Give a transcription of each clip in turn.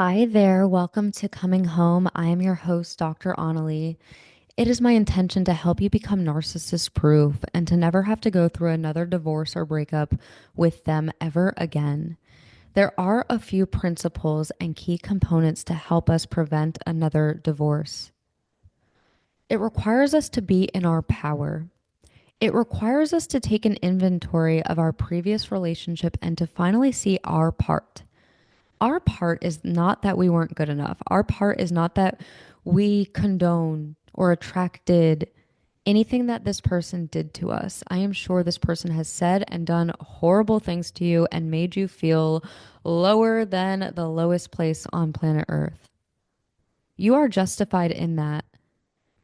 Hi there, welcome to Coming Home. I am your host, Dr.Onalee. It is my intention to help you become narcissist proof and to never have to go through another divorce or breakup with them ever again. There are a few principles and key components to help us prevent another divorce. It requires us to be in our power. It requires us to take an inventory of our previous relationship and to finally see our part. Our part is not that we weren't good enough. Our part is not that we condone or attracted anything that this person did to us. I am sure this person has said and done horrible things to you and made you feel lower than the lowest place on planet Earth. You are justified in that.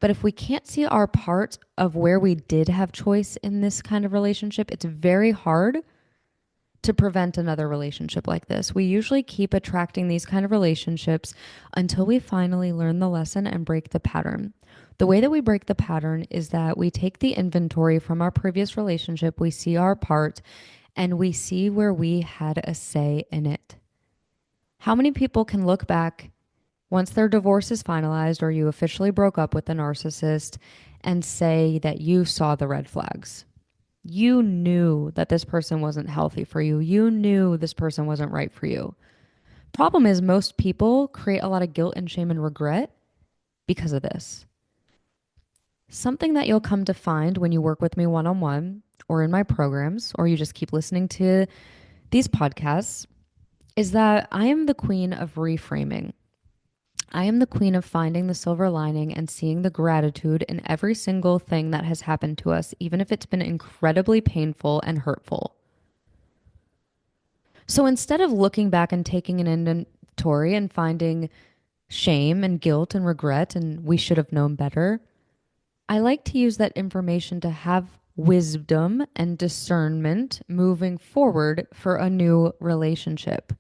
But if we can't see our part of where we did have choice in this kind of relationship, it's very hard to prevent another relationship like this. We usually keep attracting these kind of relationships until we finally learn the lesson and break the pattern. The way that we break the pattern is that we take the inventory from our previous relationship, we see our part, and we see where we had a say in it. How many people can look back once their divorce is finalized or you officially broke up with the narcissist and say that you saw the red flags? You knew that this person wasn't healthy for you. You knew this person wasn't right for you. Problem is, most people create a lot of guilt and shame and regret because of this. Something that you'll come to find when you work with me one on one or in my programs, or you just keep listening to these podcasts, is that I am the queen of reframing. I am the queen of finding the silver lining and seeing the gratitude in every single thing that has happened to us, even if it's been incredibly painful and hurtful. So instead of looking back and taking an inventory and finding shame and guilt and regret and we should have known better, I like to use that information to have wisdom and discernment moving forward for a new relationship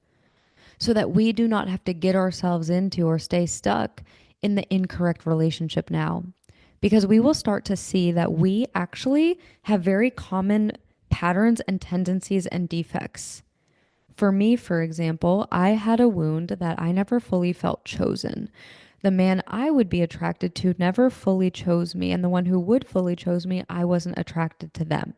so that we do not have to get ourselves into or stay stuck in the incorrect relationship now. Because we will start to see that we actually have very common patterns and tendencies and defects. For me, for example, I had a wound that I never fully felt chosen. The man I would be attracted to never fully chose me, and the one who would fully chose me, I wasn't attracted to them.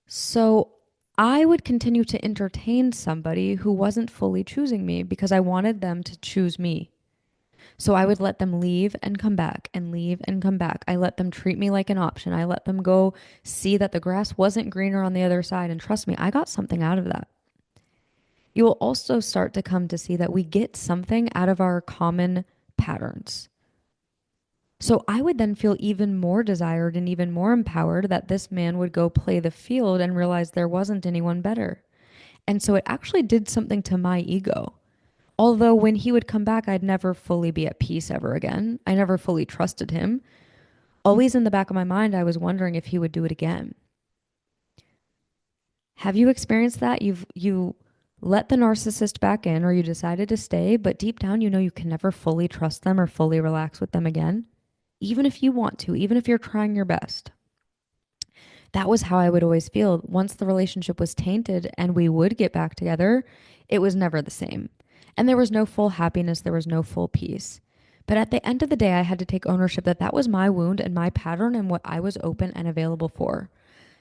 So I would continue to entertain somebody who wasn't fully choosing me because I wanted them to choose me. So I would let them leave and come back and leave and come back. I let them treat me like an option. I let them go see that the grass wasn't greener on the other side. And trust me, I got something out of that. You will also start to come to see that we get something out of our common patterns. So I would then feel even more desired and even more empowered that this man would go play the field and realize there wasn't anyone better. And so it actually did something to my ego. Although when he would come back, I'd never fully be at peace ever again. I never fully trusted him. Always in the back of my mind, I was wondering if he would do it again. Have you experienced that? You let the narcissist back in or you decided to stay, but deep down you know you can never fully trust them or fully relax with them again, even if you want to, even if you're trying your best. That was how I would always feel. Once the relationship was tainted and we would get back together, it was never the same. And there was no full happiness, there was no full peace. But at the end of the day, I had to take ownership that that was my wound and my pattern and what I was open and available for.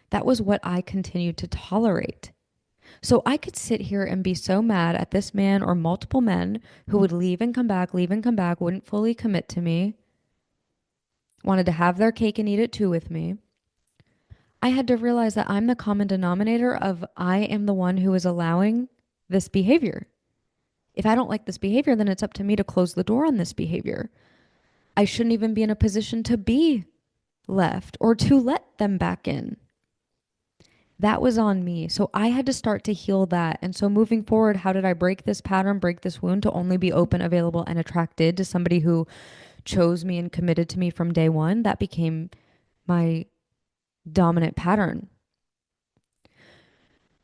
That was what I continued to tolerate. So I could sit here and be so mad at this man or multiple men who would leave and come back, wouldn't fully commit to me, wanted to have their cake and eat it too with me. I had to realize that I'm the common denominator of I am the one who is allowing this behavior. If I don't like this behavior, then it's up to me to close the door on this behavior. I shouldn't even be in a position to be left or to let them back in. That was on me. So I had to start to heal that. And so moving forward, how did I break this pattern, break this wound to only be open, available, and attracted to somebody who chose me and committed to me from day one? That became my dominant pattern.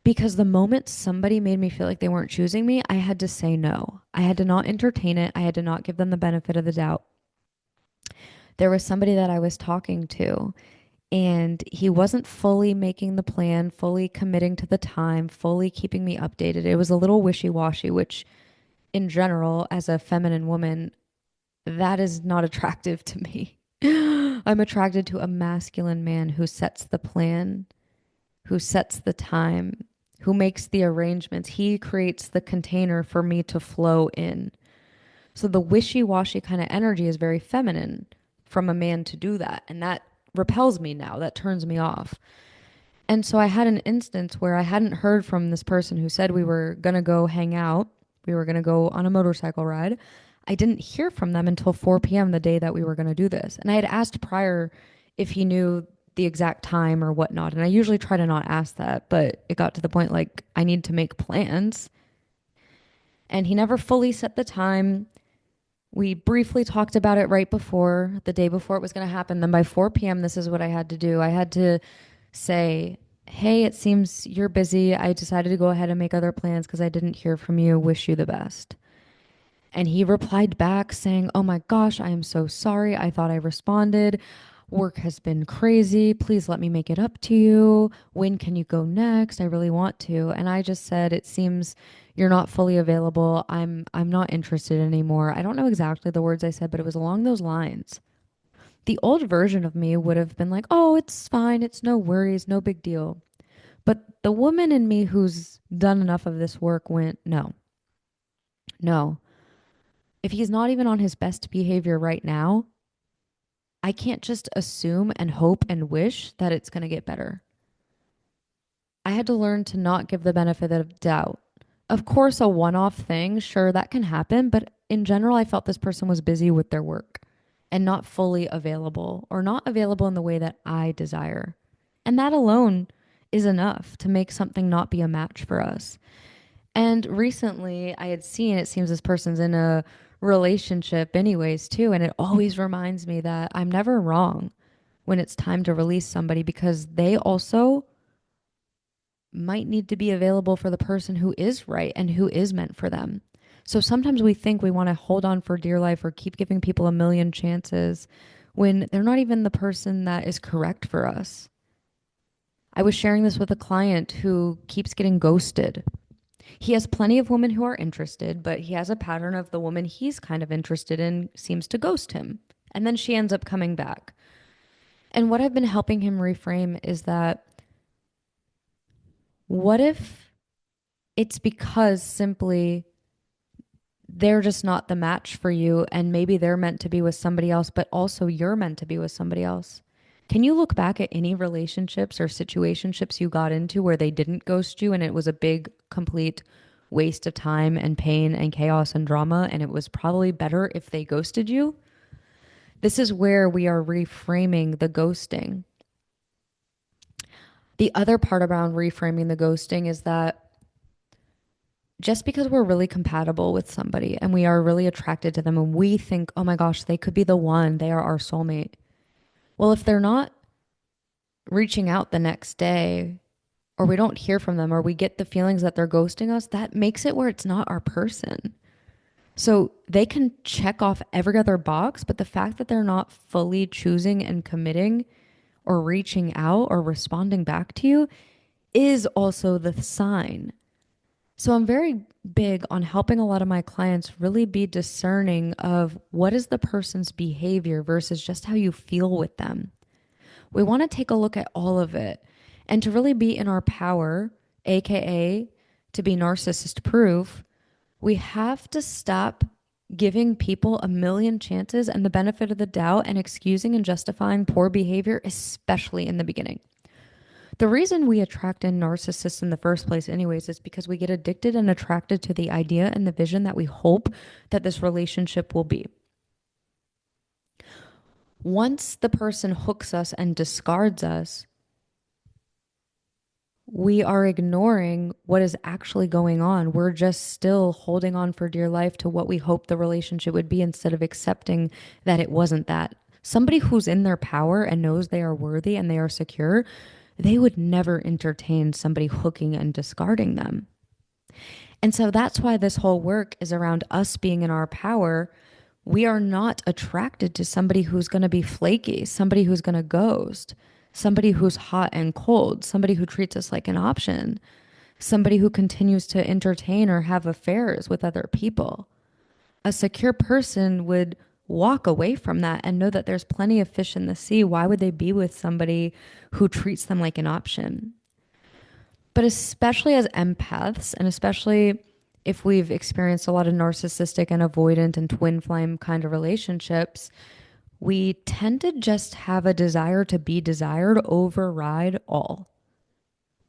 Because the moment somebody made me feel like they weren't choosing me, I had to say no. I had to not entertain it. I had to not give them the benefit of the doubt. There was somebody that I was talking to, And he wasn't fully making the plan, fully committing to the time, fully keeping me updated. It was a little wishy-washy, which in general, as a feminine woman, that is not attractive to me. I'm attracted to a masculine man who sets the plan, who sets the time, who makes the arrangements. He creates the container for me to flow in. So the wishy-washy kind of energy is very feminine from a man to do that. And that repels me now. That turns me off. And so I had an instance where I hadn't heard from this person who said we were going to go hang out. We were going to go on a motorcycle ride. I didn't hear from them until 4 p.m. the day that we were going to do this. And I had asked prior if he knew the exact time or whatnot. And I usually try to not ask that, but it got to the point like I need to make plans. And he never fully set the time. We briefly talked about it right before, the day before it was going to happen. Then by 4 p.m., this is what I had to do. I had to say, hey, it seems you're busy. I decided to go ahead and make other plans because I didn't hear from you. Wish you the best. And he replied back saying, oh my gosh, I am so sorry. I thought I responded. Work has been crazy. Please let me make it up to you. When can you go next? I really want to. And I just said, it seems you're not fully available. I'm not interested anymore. I don't know exactly the words I said, but it was along those lines. The old version of me would have been like, oh, it's fine. It's no worries. No big deal. But the woman in me who's done enough of this work went, no, no. If he's not even on his best behavior right now, I can't just assume and hope and wish that it's going to get better. I had to learn to not give the benefit of doubt. Of course, a one off thing, sure, that can happen. But in general, I felt this person was busy with their work and not fully available or not available in the way that I desire. And that alone is enough to make something not be a match for us. And recently I had seen, it seems this person's in a relationship anyways too, and it always reminds me that I'm never wrong when it's time to release somebody because they also might need to be available for the person who is right and who is meant for them. So sometimes we think we want to hold on for dear life or keep giving people a million chances when they're not even the person that is correct for us. I was sharing this with a client who keeps getting ghosted. He has plenty of women who are interested, but he has a pattern of the woman he's kind of interested in seems to ghost him. And then she ends up coming back. And what I've been helping him reframe is that what if it's because simply they're just not the match for you and maybe they're meant to be with somebody else, but also you're meant to be with somebody else? Can you look back at any relationships or situationships you got into where they didn't ghost you and it was a big, complete waste of time and pain and chaos and drama, and it was probably better if they ghosted you? This is where we are reframing the ghosting. The other part around reframing the ghosting is that just because we're really compatible with somebody and we are really attracted to them and we think, oh my gosh, they could be the one, they are our soulmate. Well, if they're not reaching out the next day or we don't hear from them or we get the feelings that they're ghosting us, that makes it where it's not our person. So they can check off every other box, but the fact that they're not fully choosing and committing or reaching out or responding back to you is also the sign. So I'm very big on helping a lot of my clients really be discerning of what is the person's behavior versus just how you feel with them. We want to take a look at all of it and to really be in our power, AKA to be narcissist proof. We have to stop giving people a million chances and the benefit of the doubt and excusing and justifying poor behavior, especially in the beginning. The reason we attract in narcissists in the first place anyways is because we get addicted and attracted to the idea and the vision that we hope that this relationship will be. Once the person hooks us and discards us, we are ignoring what is actually going on. We're just still holding on for dear life to what we hoped the relationship would be instead of accepting that it wasn't that. Somebody who's in their power and knows they are worthy and they are secure, they would never entertain somebody hooking and discarding them. And so that's why this whole work is around us being in our power. We are not attracted to somebody who's going to be flaky, somebody who's going to ghost, somebody who's hot and cold, somebody who treats us like an option, somebody who continues to entertain or have affairs with other people. A secure person would walk away from that and know that there's plenty of fish in the sea. Why would they be with somebody who treats them like an option? But especially as empaths, and especially if we've experienced a lot of narcissistic and avoidant and twin flame kind of relationships, we tend to just have a desire to be desired override all.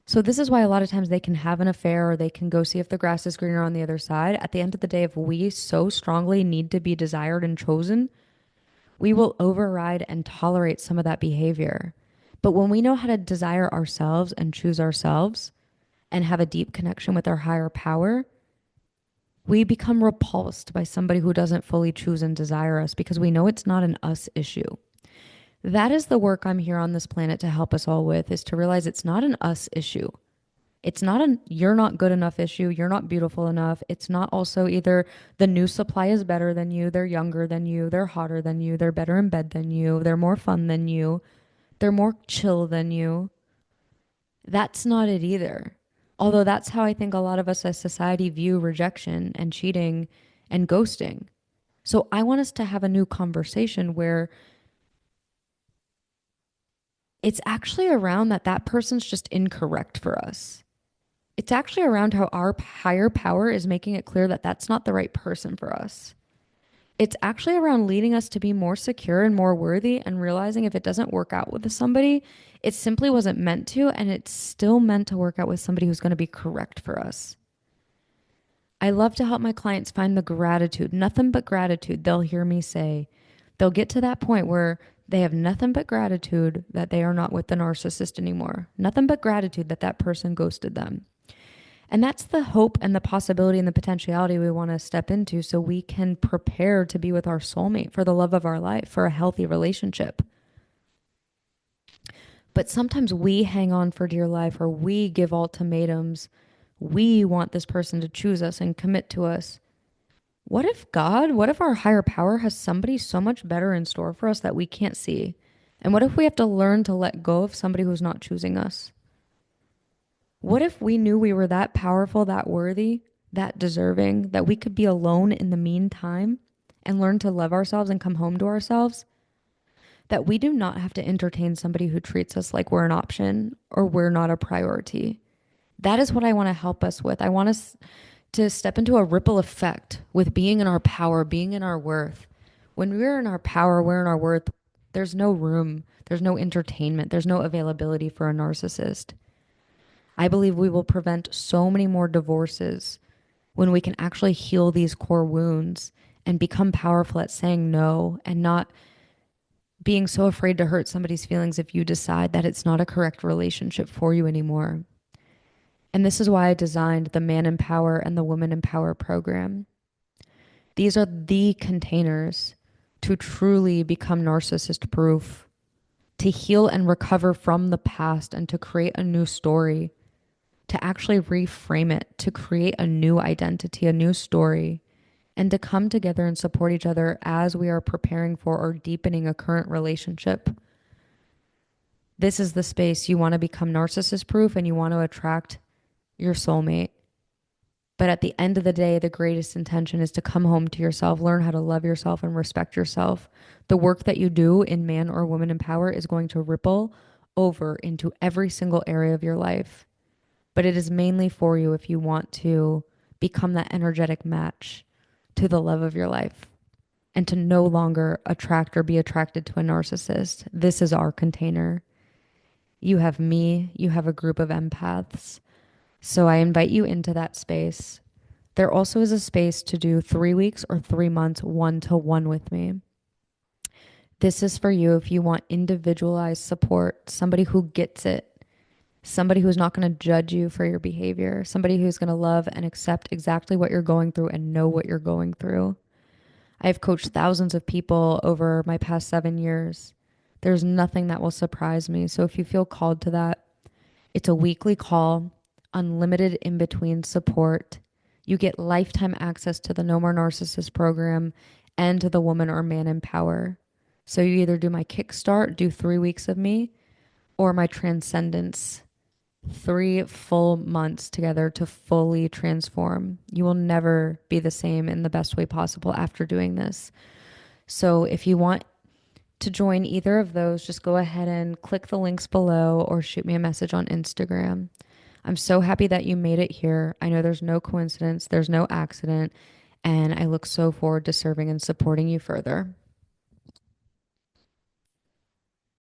So this is why a lot of times they can have an affair or they can go see if the grass is greener on the other side. At the end of the day, if we so strongly need to be desired and chosen, we will override and tolerate some of that behavior. But when we know how to desire ourselves and choose ourselves and have a deep connection with our higher power, we become repulsed by somebody who doesn't fully choose and desire us because we know it's not an us issue. That is the work I'm here on this planet to help us all with, is to realize it's not an us issue. It's not a you're not good enough issue. You're not beautiful enough. It's not also either the new supply is better than you, they're younger than you, they're hotter than you, they're better in bed than you, they're more fun than you, they're more chill than you. That's not it either. Although that's how I think a lot of us as society view rejection and cheating and ghosting. So I want us to have a new conversation where it's actually around that person's just incorrect for us. It's actually around how our higher power is making it clear that that's not the right person for us. It's actually around leading us to be more secure and more worthy and realizing if it doesn't work out with somebody, it simply wasn't meant to, and it's still meant to work out with somebody who's going to be correct for us. I love to help my clients find the gratitude, nothing but gratitude. They'll hear me say, they'll get to that point where they have nothing but gratitude that they are not with the narcissist anymore. Nothing but gratitude that that person ghosted them. And that's the hope and the possibility and the potentiality we want to step into so we can prepare to be with our soulmate for the love of our life, for a healthy relationship. But sometimes we hang on for dear life, or we give ultimatums. We want this person to choose us and commit to us. What if our higher power has somebody so much better in store for us that we can't see? And what if we have to learn to let go of somebody who's not choosing us? What if we knew we were that powerful, that worthy, that deserving, that we could be alone in the meantime and learn to love ourselves and come home to ourselves? That we do not have to entertain somebody who treats us like we're an option or we're not a priority. That is what I want to help us with. I want us to step into a ripple effect with being in our power, being in our worth. When we're in our power, we're in our worth, there's no room, there's no entertainment, there's no availability for a narcissist. I believe we will prevent so many more divorces when we can actually heal these core wounds and become powerful at saying no and not being so afraid to hurt somebody's feelings if you decide that it's not a correct relationship for you anymore. And this is why I designed the Man in Power and the Woman in Power program. These are the containers to truly become narcissist proof, to heal and recover from the past and to create a new story, to actually reframe it, to create a new identity, a new story, and to come together and support each other as we are preparing for or deepening a current relationship. This is the space you want to become narcissist proof and you want to attract your soulmate. But at the end of the day, the greatest intention is to come home to yourself, learn how to love yourself and respect yourself. The work that you do in Man or Woman in Power is going to ripple over into every single area of your life. But it is mainly for you if you want to become that energetic match to the love of your life and to no longer attract or be attracted to a narcissist. This is our container. You have me, you have a group of empaths. So I invite you into that space. There also is a space to do 3 weeks or 3 months one-to-one with me. This is for you if you want individualized support, somebody who gets it, somebody who's not going to judge you for your behavior, somebody who's going to love and accept exactly what you're going through and know what you're going through. I've coached thousands of people over my past 7 years. There's nothing that will surprise me. So if you feel called to that, it's a weekly call, unlimited in-between support. You get lifetime access to the No More Narcissist program and to the Woman or Man in Power. So you either do my Kickstart, do 3 weeks of me, or my Transcendence, 3 full months together to fully transform. You will never be the same in the best way possible after doing this. So if you want to join either of those, just go ahead and click the links below or shoot me a message on Instagram. I'm so happy that you made it here. I know there's no coincidence, there's no accident, and I look so forward to serving and supporting you further.